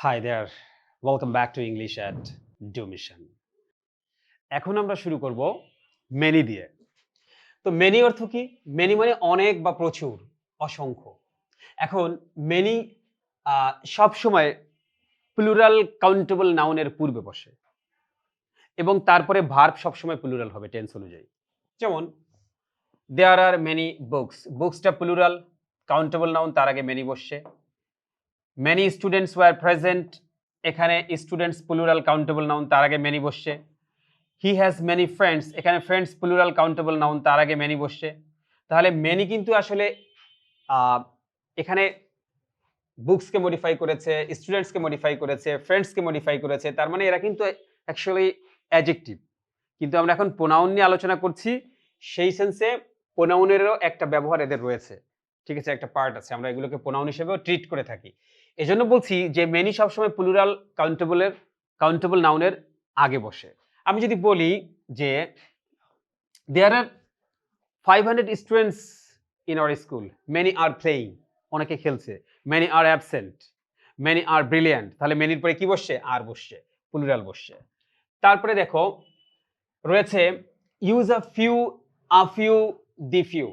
Hi there. Welcome back to English at Do Mission. এখন আমরা শুরু করব many দিয়ে। তো many অর্থ কি? many মানে অনেক বা প্রচুর, অসংখ্য। এখন many সবসময় প্লুরাল কাউন্টেবল নাউনের পূর্বে বসে এবং তারপরে ভার্ব সবসময় প্লুরাল হবে টেন্স অনুযায়ী। যেমন there are many books. বুকসটা প্লুরাল, কাউন্টেবল নাউন তার আগে many বসছে। Many students were present. এখানে স্টুডেন্টস প্লুরাল কাউন্টেবল নাউন তার আগে many বসছে। He has many friends. এখানে ফ্রেন্ডস প্লুরাল কাউন্টেবল নাউন তার আগে many বসছে। তাহলে many কিন্তু আসলে এখানে বুকসকে মডিফাই করেছে, স্টুডেন্টসকে মডিফাই করেছে, ফ্রেন্ডসকে মডিফাই করেছে। তার মানে এরা কিন্তু অ্যাকচুয়ালি অ্যাডজেক্টিভ। কিন্তু আমরা এখন প্রোনাউন নিয়ে আলোচনা করছি, সেই সেন্সে প্রোনাউনেরও একটা ব্যবহার এদের রয়েছে। ঠিক আছে, একটা পার্ট আছে, আমরা এগুলোকে প্রোনাউন হিসেবেও ট্রিট করে থাকি। এজন্য বলছি যে মেনি সবসময় প্লুরাল কাউন্টেবল নাউনের আগে বসে। আমি যদি বলি যে there are 500 students in our school, many are playing, অনেকে খেলছে, many are absent, many are brilliant, তাহলে মেনির পরে কি বসছে? আর বসছে, প্লুরাল বসছে। তারপরে দেখো রয়েছে use a few, a few, the few,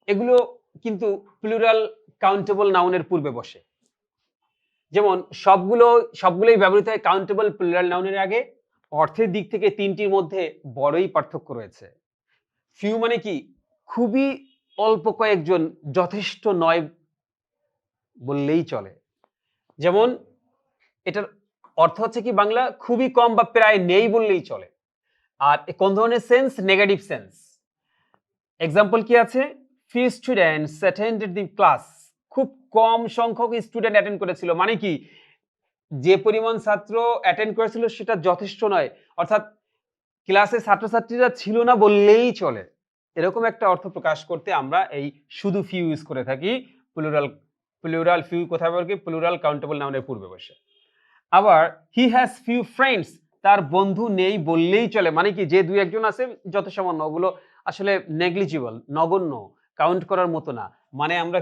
এগুলো কিন্তু প্লুরাল কাউন্টেবল নাউনের পূর্বে বসে। যেমন সবগুলোই ব্যবহৃত হয় কাউন্টেবল প্লুরাল নাউনের আগে। অর্থের দিক থেকে তিনটির মধ্যে বড়ই পার্থক্য রয়েছে। ফিউ মানে কি? খুবই অল্প কয়েকজন, যথেষ্ট নয় বললেই চলে। যেমন এটার অর্থ হচ্ছে কি বাংলা, খুবই কম বা প্রায় নেই বললেই চলে। আর কোন ধরনের সেন্স? Negative sense. এক্সাম্পল কি আছে? Few students attended the class, খুব কম সংখ্যক স্টুডেন্ট অ্যাটেন্ড করেছিল। মানে কি? যে পরিমাণ ছাত্র অ্যাটেন্ড করেছিল সেটা যথেষ্ট নয়, অর্থাৎ ক্লাসে ছাত্রছাত্রীরা ছিল না বললেই চলে। এরকম একটা অর্থ প্রকাশ করতে আমরা এই শুধু ফিউ ইউজ করে থাকি। প্লুরাল ফিউ কোথায় বলকি? প্লুরাল কাউন্টেবল নাউনের পূর্বে বসে। আবার হি হ্যাজ ফিউ ফ্রেন্ডস, তার বন্ধু নেই বললেই চলে। মানে কি? যে দুই একজন আছে যত সামান্য, ওগুলো আসলে নেগলিজিবল, নগণ্য, কাউন্ট করার মতো না। মানে আমরা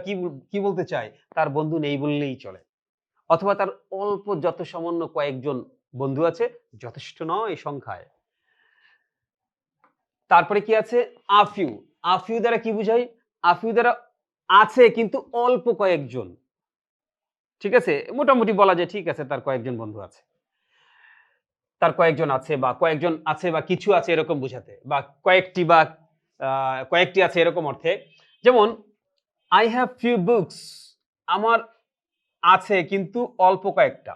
কি বলতে চাই? তার বন্ধু নেই বললেই চলে। অথবা তার অল্প যত সামান্য কয়েকজন বন্ধু আছে, যথেষ্ট নয় সংখ্যায়। তারপরে কি আছে? আফিউ। আফিউ দ্বারা কি বুঝাই? আফিউ দ্বারা আছে কিন্তু অল্প কয়েকজন। ঠিক আছে, মোটামুটি বলা যায় ঠিক আছে তার কয়েকজন বন্ধু আছে, তার কয়েকজন আছে বা কয়েকজন আছে বা কিছু আছে এরকম বোঝাতে, বা কয়েকটি আছে এরকম অর্থে। যেমন আই হ্যাভ ফিউ বুকস, আমার আছে কিন্তু অল্প কয়েকটা।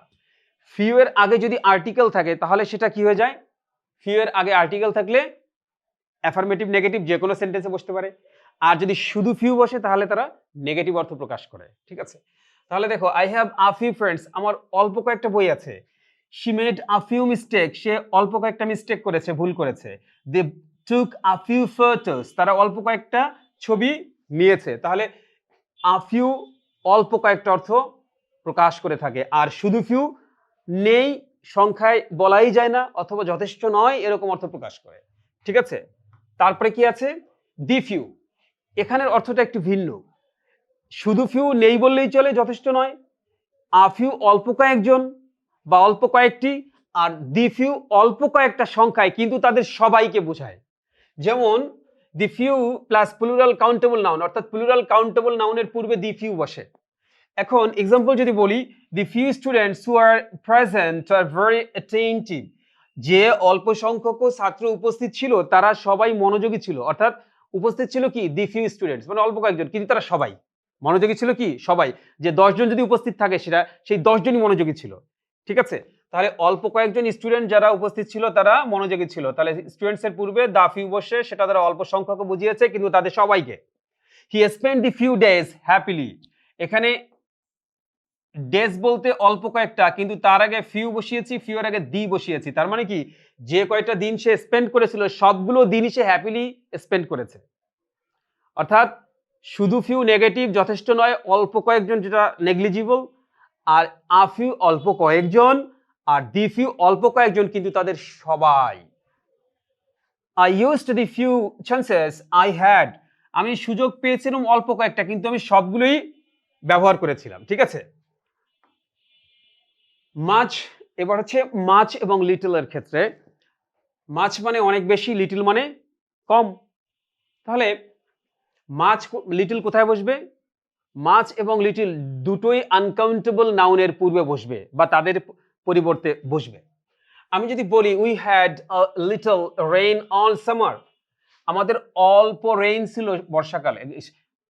ফিউ এর আগে যদি আর্টিকেল থাকে তাহলে সেটা কি হয়ে যায়? ফিউ এর আগে আর্টিকেল থাকলে অ্যাফার্মেটিভ, নেগেটিভ যে কোনো সেন্টেন্সে বসতে পারে। আর যদি শুধু ফিউ বসে তাহলে তারা নেগেটিভ অর্থ প্রকাশ করে। ঠিক আছে, তাহলে দেখো I have a few friends, আমার অল্প কয়েকটা বই আছে। She made a few mistake, সে অল্প কয়েকটা মিস্টেক করেছে, ভুল করেছে। দে টুক আ ফিউ ফটোস, তারা অল্প কয়েকটা ছবি নিয়েছে। তাহলে আ ফিউ অল্প কয়েকটা অর্থ প্রকাশ করে থাকে, আর শুধু ফিউ নেই, সংখ্যায় বলাই যায় না, অথবা যথেষ্ট নয় এরকম অর্থ প্রকাশ করে। ঠিক আছে, তারপরে কি আছে? দি ফিউ, এখানের অর্থটা একটু ভিন্ন। শুধু ফিউ নেই বললেই চলে, যথেষ্ট নয়। আ ফিউ অল্প কয়েকজন বা অল্প কয়েকটি, আর দি ফিউ অল্প কয়েকটা সংখ্যায় কিন্তু তাদের সবাইকে বোঝায়। যেমন the few plus plural countable noun, অর্থাৎ প্লুরাল কাউন্টেবল নাউনের পূর্বে দি ফিউ বসে। এখন এক্সাম্পল যদি বলি, the few students who are present are very attentive, যে অল্প সংখ্যক ছাত্র উপস্থিত ছিল তারা সবাই মনোযোগী ছিল। অর্থাৎ উপস্থিত ছিল কি? দি ফিউ স্টুডেন্টস মানে অল্প কয়েকজন, কিন্তু তারা সবাই মনোযোগী ছিল। কি? সবাই। যে 10 জন যদি উপস্থিত থাকে সেই 10 জনই মনোযোগী ছিল। ঠিক আছে, তাহলে অল্প কয়েকজন স্টুডেন্ট যারা উপস্থিত ছিল তারা মনোযোগী ছিল। তাহলে স্টুডেন্টস এর পূর্বে দা ফিউ বসে, সেটা তারা অল্প সংখ্যক বুঝিয়েছে কিন্তু তাদের সবাইকে। He spent the few days happily, এখানে ডেজ বলতে অল্প কয়েকটা, কিন্তু তার আগে ফিউ বসিয়েছি, ফিউ এর আগে দি বসিয়েছি। তার মানে কি? যে কয়টা দিন সে স্পেন্ড করেছিল সবগুলো দিনই সে হ্যাপিলি স্পেন্ড করেছে। অর্থাৎ শুধু ফিউ নেগেটিভ, যথেষ্ট নয়, অল্প কয়েকজন যেটা নেগলিজিবল, আর আ ফিউ অল্প কয়েকজন, আর দি ফিউ অল্প কয়েকজন কিন্তু তাদের সবাই। I used the few chances I had, আমি সুযোগ পেয়েছিলাম অল্প কয়েকটা কিন্তু আমি সবগুলোই ব্যবহার করেছিলাম। ঠিক আছে, মাছ, এবার হচ্ছে মাছ এবং লিটলের ক্ষেত্রে মাছ মানে অনেক বেশি, লিটল মানে কম। তাহলে মাছ লিটল কোথায় বসবে? মাছ এবং লিটল দুটোই আনকাউন্টেবল নাউনের পূর্বে বসবে বা তাদের পরিবর্তে বসবে। আমি যদি বলি we had a little rain all summer, আমাদের অল্প রেইন ছিল বর্ষাকালে,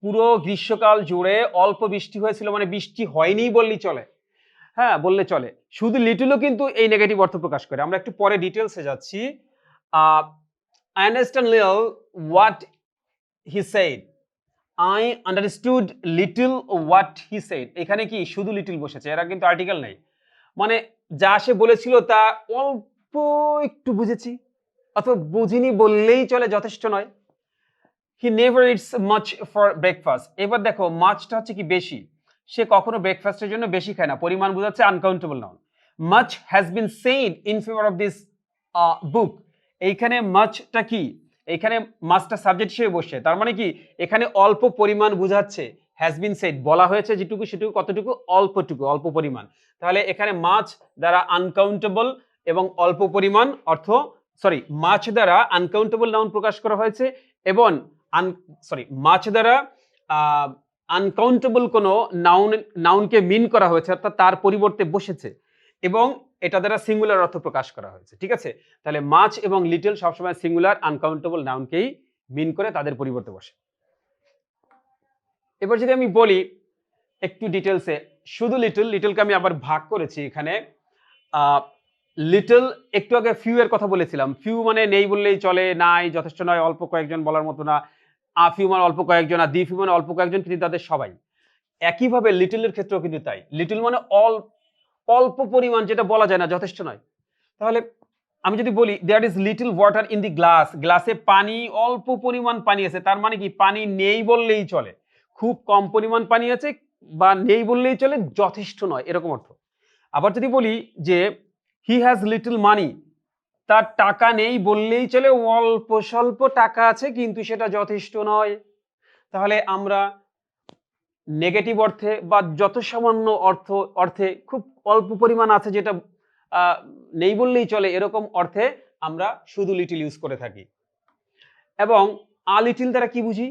পুরো গ্রীষ্মকাল জুড়ে অল্প বৃষ্টি হয়েছিল, মানে বৃষ্টি হয়নি বললেই চলে। হ্যাঁ, বললে চলে। শুধু লিটলও কিন্তু এই নেগেটিভ অর্থ প্রকাশ করে। আমরা একটু পরে ডিটেইলসে যাচ্ছি। I understand little what he said. I understood little what he said. এখানে কি শুধু লিটল বসেছে, এরা কিন্তু আর্টিকেল নেই। মানে যা সে বলেছিল তা অল্প একটু বুঝেছি, অথবা বুঝিনি বললেই চলে, যথেষ্ট নয়। He never it's much for breakfast. এবার দেখো মাছটা হচ্ছে কি বেশি, সে কখনো ব্রেকফাস্টের জন্য বেশি খায় না, পরিমাণ বোঝাচ্ছে, uncountable noun. Much has been said in favour of this book. এইখানে মাচটা কি, এইখানে মাছটা সাবজেক্ট হিসেবে বসছে, তার মানে কি এখানে অল্প পরিমাণ বোঝাচ্ছে। হ্যাজ বিন সেইড বলা হয়েছে যেটুকু সেটুকু, কতটুকু, অল্পটুকু, অল্প পরিমাণ। তাহলে এখানে মাছ দ্বারা আনকাউন্টেবল এবং অল্প পরিমাণ অর্থ, সরি, মাছ দ্বারা আনকাউন্টেবল নাউন প্রকাশ করা হয়েছে এবং মাছ দ্বারা আনকাউন্টেবল কোনো নাউনকে মিন করা হয়েছে, অর্থাৎ তার পরিবর্তে বসেছে, এবং এটা দ্বারা সিঙ্গুলার অর্থ প্রকাশ করা হয়েছে। ঠিক আছে, তাহলে মাছ এবং লিটল সবসময় সিঙ্গুলার আনকাউন্টেবল নাউনকেই মিন করে তাদের পরিবর্তে বসে। এবার যদি আমি বলি একটু ডিটেলসে, শুধু লিটলকে আমি আবার ভাগ করেছি এখানে। লিটল, একটু আগে ফিউ এর কথা বলেছিলাম, ফিউ মানে নেই বললেই চলে, নাই, যথেষ্ট নয়, অল্প কয়েকজন বলার মতো না। ফিউ মানে অল্প কয়েকজন, আর দি ফিউ মানে অল্প কয়েকজন, কিন্তু তাদের সবাই। একইভাবে লিটলের ক্ষেত্রেও কিন্তু তাই, লিটল মানে অল্প পরিমাণ, যেটা বলা যায় না, যথেষ্ট নয়। তাহলে আমি যদি বলি there is little water in the glass, গ্লাসে পানি, অল্প পরিমাণ পানি আছে, তার মানে কি পানি নেই বললেই চলে, খুব কম পরিমাণ পানি আছে, বা নেই বললেই চলে, যথেষ্ট নয়, এরকম অর্থ। আবার যদি বলি যে হি হ্যাজ লিটল মানি, তার টাকা নেই বললেই চলে, অল্প স্বল্প টাকা আছে কিন্তু সেটা যথেষ্ট নয়। তাহলে আমরা নেগেটিভ অর্থে বা যত সামান্য অর্থে খুব অল্প পরিমাণ আছে, যেটা নেই বললেই চলে, এরকম অর্থে আমরা শুধু লিটল ইউজ করে থাকি। এবং আ লিটল দ্বারা কি বুঝি?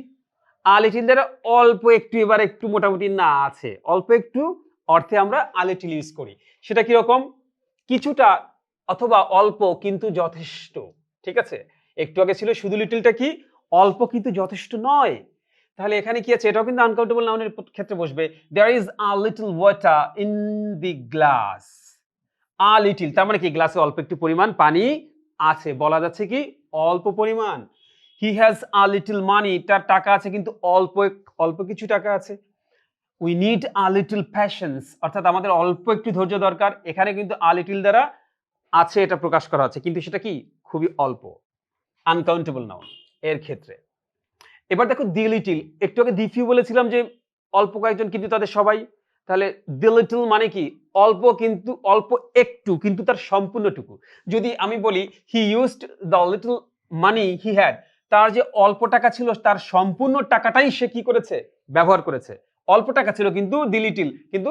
আ লিটল দ্বারা অল্প একটু, এবার একটু মোটামুটি না আছে, অল্প একটু অর্থে আমরা আ লিটল ইউজ করি। সেটা কিরকম? কিছুটা অথবা অল্প কিন্তু যথেষ্ট। ঠিক আছে, একটু আগে ছিল শুধু লিটলটা কি, অল্প কিন্তু যথেষ্ট নয়। তাহলে এখানে কি আছে, এটাও কিন্তু আনকাউন্টেবল নাউনের ক্ষেত্রে বসবে। There is a little water in the glass. A little তার মানে কি গ্লাসে অল্প একটু পরিমাণ পানি আছে, বলা যাচ্ছে কি অল্প পরিমাণ। হি হ্যাজ আ লিটল মানি, তার টাকা আছে কিন্তু অল্প কিছু টাকা আছে। We need a little patience, অর্থাৎ আমাদের অল্প একটু ধৈর্য দরকার। এখানে কিন্তু আ লিটল দ্বারা আছে এটা প্রকাশ করা হচ্ছে, কিন্তু সেটা কি খুবই অল্প, আনকাউন্টেবল নাউন এর ক্ষেত্রে। এবার দেখো দি লিটল, একটু আগে দি ফিউ বলেছিলাম যে অল্প কয়েকজন কিন্তু তাদের সবাই। তাহলে দি লিটল মানে কি অল্প, কিন্তু অল্প একটু, কিন্তু তার সম্পূর্ণটুকু। যদি আমি বলি he used the little money he had, তার যে অল্প টাকা ছিল তার সম্পূর্ণ টাকাটাই সে কি করেছে, ব্যবহার করেছে। অল্প টাকা ছিল কিন্তু দি লিটল, কিন্তু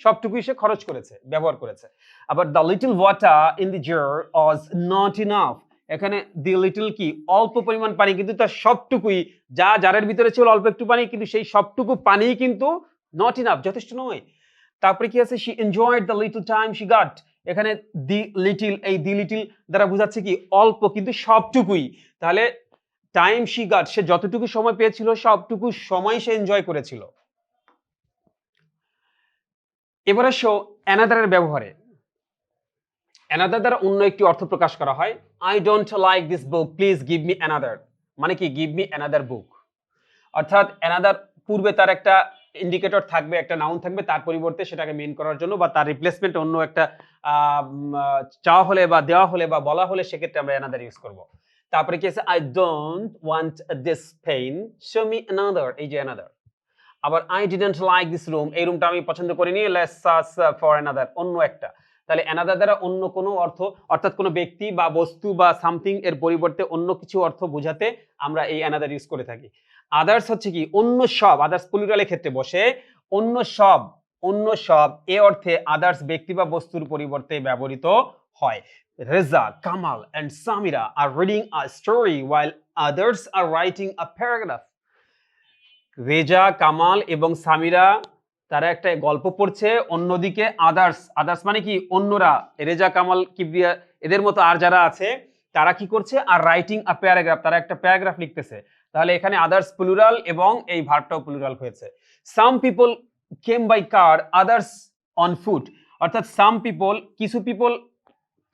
সবটুকুই সে খরচ করেছে, ব্যবহার করেছে। আবার the little water in the jar was not enough, এখানে দি লিটল কি অল্প পরিমাণ পানি, কিন্তু তার সবটুকুই, যা জারের ভিতরে ছিল অল্প একটু পানি, কিন্তু সেই সবটুকু পানি কিন্তু নট ইনাফ, যথেষ্ট নয়। তারপরে কি আছে, she enjoyed the little time she got, এখানে দি লিটল, এই দি লিটল দ্বারা বোঝাচ্ছে কি অল্প কিন্তু সবটুকুই। তাহলে টাইম শি গট, সে যতটুকু সময় পেয়েছিল সবটুকু সময় সে এনজয় করেছিল। এবারে শো অ্যানাদারের ব্যবহারে। অ্যানাদার দ্বারা অন্য একটি অর্থ প্রকাশ করা হয়। I don't like this book, please give me another, মানে কি গিভ মি অ্যানাদার বুক। অর্থাৎ অ্যানাদার পূর্বে তার একটা ইন্ডিকেটর থাকবে, একটা নাউন থাকবে, তার পরিবর্তে সেটাকে মিন করার জন্য বা তার রিপ্লেসমেন্ট অন্য একটা চাওয়া হলে বা দেওয়া হলে বা বলা হলে সেক্ষেত্রে আমরা অ্যানাদার ইউজ করব। তারপরে কি আছে, I don't want this pain, show me another, এই যে অ্যানাদার। আবার I didn't like this room, এই রুমটা আমি পছন্দ করিনি, লেটস সার্চ ফর অ্যানাদার, অন্য একটা। তাহলে অ্যানাদার দ্বারা অন্য কোনো অর্থ, অর্থাৎ কোনো ব্যক্তি বা বস্তু বা সামথিং এর পরিবর্তে অন্য কিছু অর্থ বোঝাতে আমরা এই অ্যানাদার ইউজ করে থাকি। আদার্স হচ্ছে কি অন্য সব, আদার্স প্লুরালের ক্ষেত্রে বসে, অন্য সব অন্য সব এ অর্থে আদার্স ব্যক্তি বা বস্তুর পরিবর্তে ব্যবহৃত হয়। Reza, Kamal and Samira are reading a story while others are writing a paragraph. Reza, Kamal এবং সামিরা তারা একটা গল্প পড়ছে, অন্যদিকে আদার্স মানে কি অন্যরা, রেজা, কামাল, কিবরিয়া এদের মতো আর যারা আছে তারা কি করছে, আর রাইটিং আ প্যারাগ্রাফ, তারা একটা প্যারাগ্রাফ লিখতেছে। তাহলে এখানে আদার্স প্লুরাল এবং এই ভার্বটাও প্লুরাল হয়েছে। Some people came by car, others on foot, অর্থাৎ সাম পিপল কিছু পিপল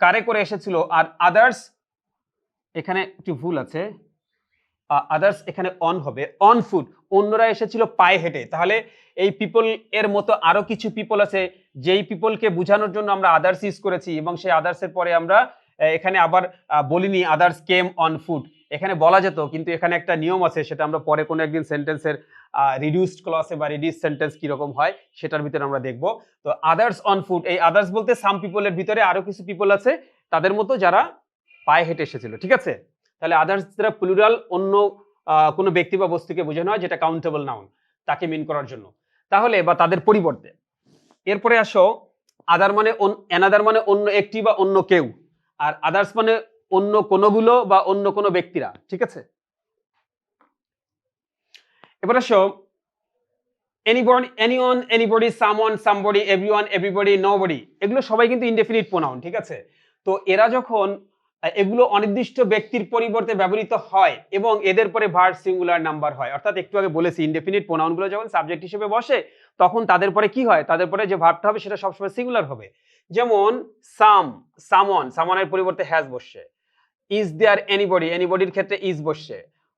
কারে করে এসেছিল, আর আদার্স এখানে একটু ভুল আছে, আদার্স এখানে অন হবে, অন ফুট, অন্যরা এসেছিল পায়ে হেঁটে। তাহলে এই পিপল এর মতো আরো কিছু পিপল আছে যেই পিপলকে বোঝানোর জন্য আমরা আদার্স ইউজ করেছি, এবং সেই আদার্সের পরে আমরা এখানে আবার বলিনি আদার্স কেম অন ফুট, এখানে বলা যেত, কিন্তু এখানে একটা নিয়ম আছে, সেটা আমরা পরে কোনো একদিন সেন্টেন্সের রিডিউসড ক্লসে বা রিডিউস সেন্টেন্স কিরকম হয় সেটার ভিতরে আমরা দেখব। তো আদার্স অন ফুট, এই আদার্স বলতে সাম পিপলের ভিতরে আরো কিছু পিপল আছে তাদের মতো যারা পায়ে হেঁটে এসেছিল, ঠিক আছে। তাহলে আদার্স দ্বারা প্লুরাল অন্য কোনো ব্যক্তি বা বস্তুকে বোঝানো হয় যেটা কাউন্টেবল নাউন, তাকে মিন করার জন্য। তাহলে বা তাদের পরিবর্তে। এরপরে আসো, আদার মানে অ্যানাদার মানে অন্য একটি বা অন্য কেউ, আর আদার্স মানে অন্য কোনোগুলো বা অন্য কোনো ব্যক্তিরা, ঠিক আছে। এবার আসো, anybody, anyone, anybody, someone, somebody, everyone, everybody, nobody, এগুলো সবাই কিন্তু ইনডেফিনিট প্রোনাউন, ঠিক আছে। তো এরা যখন এগুলো অনির্দিষ্ট ব্যক্তির পরিবর্তে ব্যবহৃত হয় এবং এদের পরে ভার্ব সিঙ্গুলার নাম্বার হয়, অর্থাৎ একটু আগে বলেছি ইনডেফিনিট প্রোনাউনগুলো যখন সাবজেক্ট হিসেবে বসে তখন তাদের পরে কি হয়, তাদের পরে যে ভার্বটা হবে সেটা সবসময় সিঙ্গুলার হবে। যেমন সামওয়ানের পরিবর্তে হ্যাজ বসছে, ইজ দেয়ার এনিবডি, এনিবডির ক্ষেত্রে ইজ বসছে,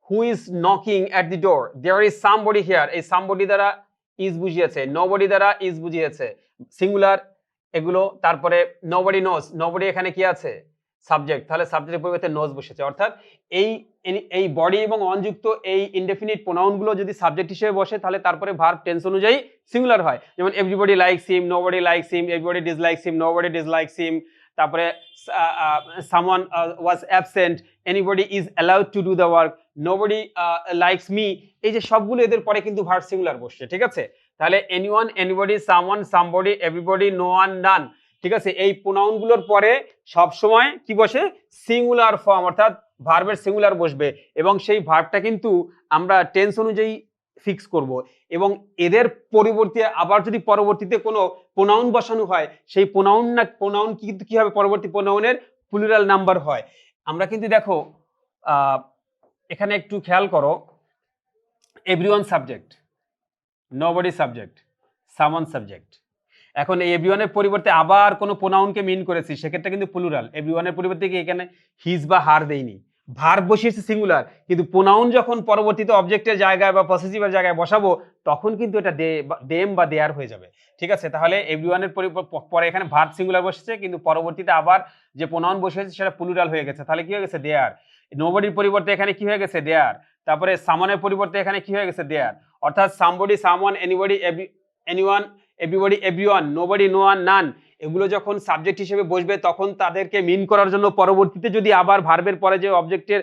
who is knocking at the door, there is somebody here, এই সামবডি দ্বারা ইজ বুঝিয়েছে, নোবডি দ্বারা ইজ বুঝিয়েছে, সিঙ্গুলার এগুলো। তারপরে নোবডি নোজ, নোবডি এখানে কি আছে, সাবজেক্ট, তাহলে সাবজেক্টের পরিবর্তে নোজ বসেছে। অর্থাৎ এই বডি এবং অনযুক্ত এই ইনডেফিনিট প্রোনাউনগুলো যদি সাবজেক্ট হিসেবে বসে তাহলে তারপরে ভার্ব টেন্স অনুযায়ী সিঙ্গুলার হয়। যেমন everybody likes him, nobody likes him, everybody dislikes him, nobody dislikes him. তারপরে someone was absent, anybody is allowed to do the work, nobody likes me, এই যে সবগুলো এদের পরে কিন্তু ভার্ব সিঙ্গুলার বসছে, ঠিক আছে। তাহলে anyone, anybody, someone, somebody, everybody, no one, none, ঠিক আছে। এই প্রোনাউনগুলোর পরে সব সময় কি বসে, সিঙ্গুলার ফর্ম, অর্থাৎ ভার্বের সিঙ্গুলার বসবে, এবং সেই ভার্বটা কিন্তু আমরা টেন্স অনুযায়ী ফিক্স করব, এবং এদের পরিবর্তে আবার যদি পরবর্তীতে কোনো প্রোনাউন বসানো হয় সেই প্রোনাউন কিন্তু কি হবে, পরবর্তী প্রোনাউনের প্লুরাল নাম্বার হয়। আমরা কিন্তু দেখো এখানে একটু খেয়াল করো, everyone subject, nobody subject, someone subject. এখন এই এভরিওয়ানের পরিবর্তে আবার কোনো প্রোনাউনকে মিন করেছি, সেক্ষেত্রে কিন্তু প্লুরাল। এভরিওয়ানের পরিবর্তে কি এখানে হিজ বা হার দেইনি, ভার্ব বসিয়েছে সিঙ্গুলার, কিন্তু প্রোনাউন যখন পরবর্তীতে অবজেক্টের জায়গায় বা পসেসিভের জায়গায় বসাবো তখন কিন্তু এটা দেম বা দেয়ার হয়ে যাবে, ঠিক আছে। তাহলে এভরিওয়ানের পরে এখানে ভার্ব সিঙ্গুলার বসেছে, কিন্তু পরবর্তীতে আবার যে প্রোনাউন বসিয়েছে সেটা প্লুরাল হয়ে গেছে, তাহলে কি হয়ে গেছে, দেয়ার। নোবডির পরিবর্তে এখানে কি হয়ে গেছে, দেয়ার। তারপরে সামওয়ানের পরিবর্তে এখানে কি হয়ে গেছে, দেয়ার। অর্থাৎ somebody, someone, anybody, anyone, everybody, everyone, nobody, no one, none, এগুলো যখন সাবজেক্ট হিসেবে বসবে তখন তাদেরকে মিন করার জন্য পরবর্তীতে যদি আবার ভার্বের পরে যে অবজেক্টের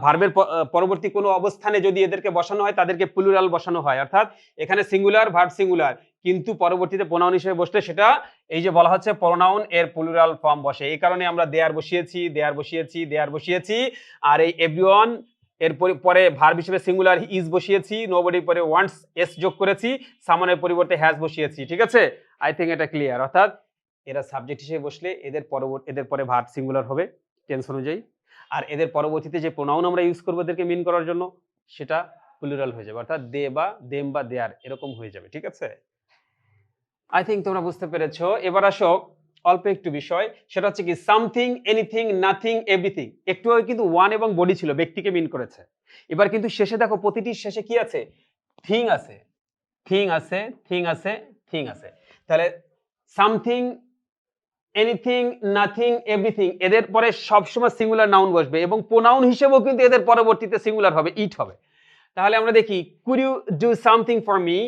ভার্বের পরবর্তী কোনো অবস্থানে যদি এদেরকে বসানো হয় তাদেরকে প্লুরাল বসানো হয়, অর্থাৎ এখানে সিঙ্গুলার ভার্ব সিঙ্গুলার, কিন্তু পরবর্তীতে প্রোনাউন হিসেবে বসলে সেটা এই যে বলা হচ্ছে প্রোনাউন এর প্লুরাল ফর্ম বসে। এই কারণে আমরা দেয়ার বসিয়েছি, দেয়ার বসিয়েছি, দেয়ার বসিয়েছি, আর এই এভরিওয়ান এর পরে ভার্ব হিসেবে সিঙ্গুলার ইজ বসিয়েছি, নোবডির পরে ওয়ান্টস এস যোগ করেছি, সামনের পরিবর্তে হ্যাজ বসিয়েছি, ঠিক আছে। আই থিঙ্ক এটা ক্লিয়ার। অর্থাৎ এরা সাবজেক্ট হিসেবে বসলে এদের পরে ভার্ব সিঙ্গুলার হবে টেন্স অনুযায়ী, আর এদের পরবর্তীতে যে প্রোনাউন আমরা ইউজ করবো এদেরকে মিন করার জন্য সেটা প্লুরাল হয়ে যাবে, অর্থাৎ দে বা দেম বা দেয়ার এরকম হয়ে যাবে, ঠিক আছে। আই থিঙ্ক তোমরা বুঝতে পেরেছো। এবার আসো অল্প একটু বিষয়, সেটা হচ্ছে কি সামথিং, এনিথিং, নাথিং, এভরিথিং। একটু আগে কিন্তু ওয়ান এবং বডি ছিল, ব্যক্তিকে মিন করেছে। এবার কিন্তু শেষে দেখো প্রতিটির শেষে কি আছে, থিং আছে, থিং আছে, থিং আছে, থিং আছে। তাহলে সামথিং, এনিথিং, নাথিং, এভরিথিং, এদের পরে সবসময় সিঙ্গুলার নাউন বসবে, এবং প্রোনাউন হিসেবেও কিন্তু এদের পরবর্তীতে সিঙ্গুলার হবে, ইট হবে। তাহলে আমরা দেখি, could you do something for me,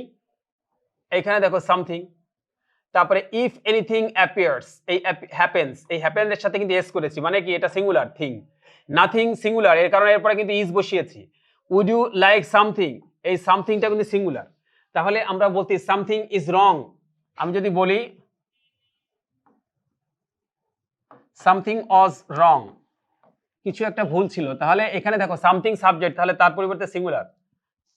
এখানে দেখো সামথিং। তারপরে ইফ এনিথিং অ্যাপিয়ার্স, এই হ্যাপেন্স, এই হ্যাপেন্স এর সাথে কিন্তু এস করেছি, মানে কি এটা সিঙ্গুলার থিং। নাথিং সিঙ্গুলার, এর কারণে এরপরে কিন্তু ইজ বসিয়েছি। উড ইউ লাইক সামথিং, এই সামথিংটা কিন্তু সিঙ্গুলার। তাহলে আমরা বলতে সামথিং ইজ রং, আমি যদি বলি সামথিং ওয়াজ রং, কিছু একটা ভুল ছিল, তাহলে এখানে দেখো সামথিং সাবজেক্ট, তাহলে তার পরিবর্তে সিঙ্গুলার।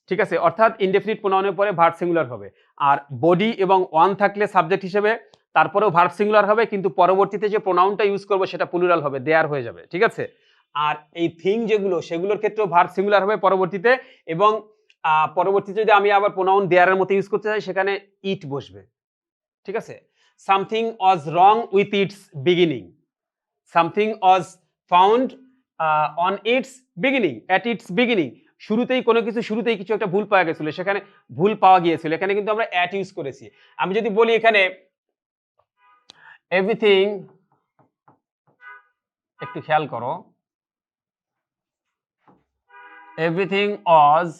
ঠিক আছে, অর্থাৎ ইনডেফিনিট প্রোনাউনের পরে ভার্ব সিঙ্গুলার হবে। আর বডি এবং ওয়ান থাকলে সাবজেক্ট হিসেবে তারপরেও ভার্ব সিঙ্গুলার হবে, কিন্তু পরবর্তীতে যে প্রোনাউনটা ইউজ করবো সেটা প্লুরাল হবে, দেয়ার হয়ে যাবে। ঠিক আছে, আর এই থিং যেগুলো সেগুলোর ক্ষেত্রেও ভার্ব সিঙ্গুলার হবে পরবর্তীতে, এবং পরবর্তীতে যদি আমি আবার প্রোনাউন দেয়ারের মতো ইউজ করতে চাই সেখানে ইট বসবে। ঠিক আছে, something was wrong with its beginning, something was found on it's beginning, at it's beginning, শুরুতেই কোনো কিছু, শুরুতেই কিছু একটা ভুল পাওয়া গেছিল, সেখানে ভুল পাওয়া গিয়েছিল, এখানে কিন্তু আমরা অ্যাট ইউজ করেছি। আমি যদি বলি এখানে এভরিথিং, একটু খেয়াল করো, everything was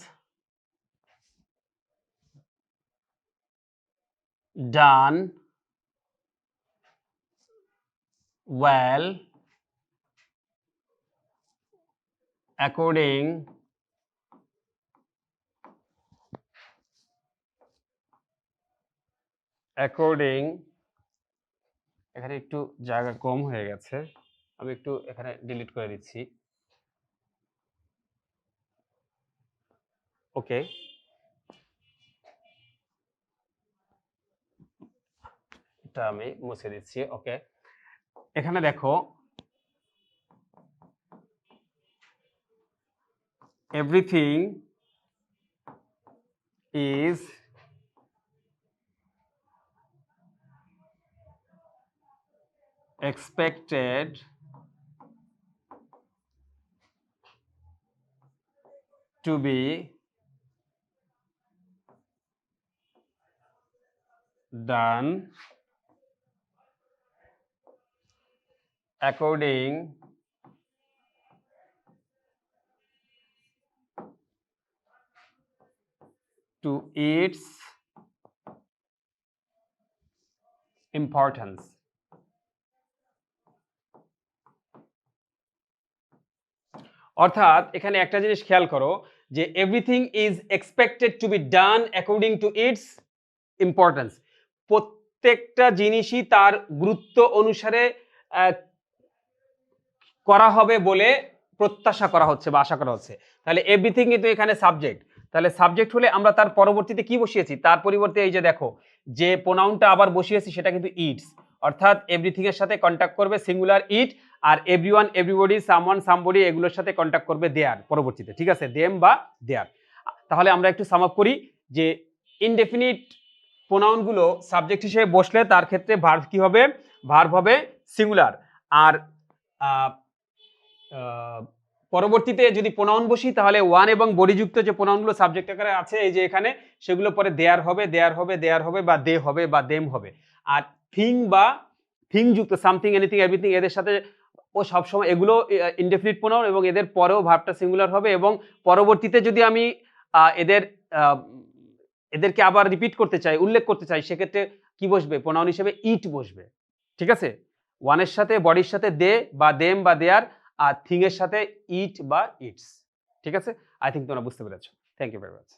done well according এখানে একটু জায়গা কম হয়ে গেছে, আমি একটু এখানে ডিলিট করে দিচ্ছি। ওকে, এটা আমি মুছে দিচ্ছি। ওকে, এখানে দেখো everything is expected to be done according to its importance। অর্থাৎ এখানে একটা জিনিস খেয়াল করো যে everything is expected to be done according to its importance, প্রত্যেকটা জিনিসই তার গুরুত্ব অনুসারে করা হবে বলে প্রত্যাশা করা হচ্ছে বা আশা করা হচ্ছে। তাহলে এভরিথিং কিন্তু এখানে সাবজেক্ট, তাহলে সাবজেক্ট হলে আমরা তার পরবর্তীতে কি বসিয়েছি, তার পরিবর্তে এই যে দেখো যে প্রোনাউনটা আবার বসিয়েছি সেটা কিন্তু ইটস, অর্থাৎ এভরিথিং এর সাথে কন্ট্যাক্ট করবে সিঙ্গুলার ইট, আর এভরিওয়ান, এভরিবডি, সামওয়ান, সামবডি এগুলোর সাথে কন্ট্যাক্ট করবে দেয়ার পরবর্তীতে। ঠিক আছে, দেম বা দেয়ার। তাহলে আমরা একটু সাম আপ করি যে ইনডেফিনিট প্রোনাউনগুলো সাবজেক্ট হিসেবে বসলে তার ক্ষেত্রে ভার্ব কি হবে, ভার্ব হবে সিঙ্গুলার। আর পরবর্তীতে যদি প্রোনাউন বসি তাহলে ওয়ান এবং বডিযুক্ত যে প্রোনাউনগুলো সাবজেক্ট আকারে আছে এই যে এখানে, সেগুলো পরে দেয়ার হবে, দেয়ার হবে, দেয়ার হবে, বা দে হবে, বা দেম হবে। আর থিং বা থিং যুক্ত সামথিং, এনিথিং, এভরিথিং এদের সাথে ও সবসময় এগুলো ইনডেফিনিট প্রোনাউন, এবং এদের পরেও ভার্বটা সিঙ্গুলার হবে, এবং পরবর্তীতে যদি আমি এদেরকে আবার রিপিট করতে চাই, উল্লেখ করতে চাই, সেক্ষেত্রে কি বসবে, প্রোনাউন হিসেবে ইট বসবে। ঠিক আছে, ওয়ানের সাথে বডির সাথে দে বা দেম বা দেয়ার, আর থিং এর সাথে ইট বা ইটস। ঠিক আছে, আই থিঙ্ক তোমরা বুঝতে পেরেছো। Thank you very much.